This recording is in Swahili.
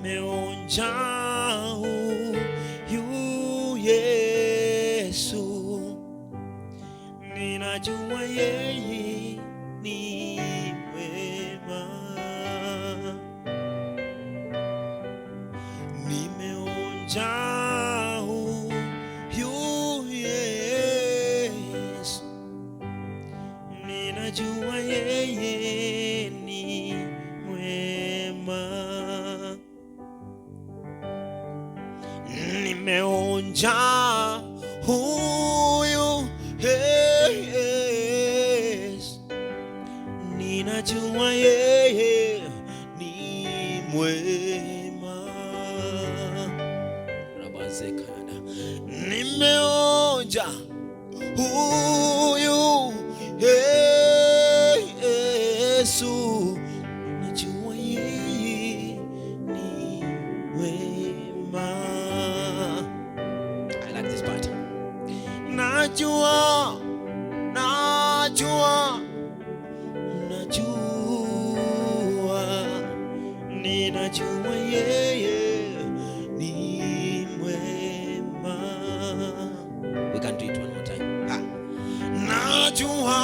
nimeonja huyu Yesu, ninajua yeye ni mwema. Nimeonja huyu Yesu, ninajua yeye ni mwema. Nimeonja huyu Yesu, ninajua yeye ni mwema. Rabazekana. Nimeonja huyu Yesu, ninajua yeye ni mwema. I like this part. Najua, ninajua yeye ni mwema. We can do it one more time. Najua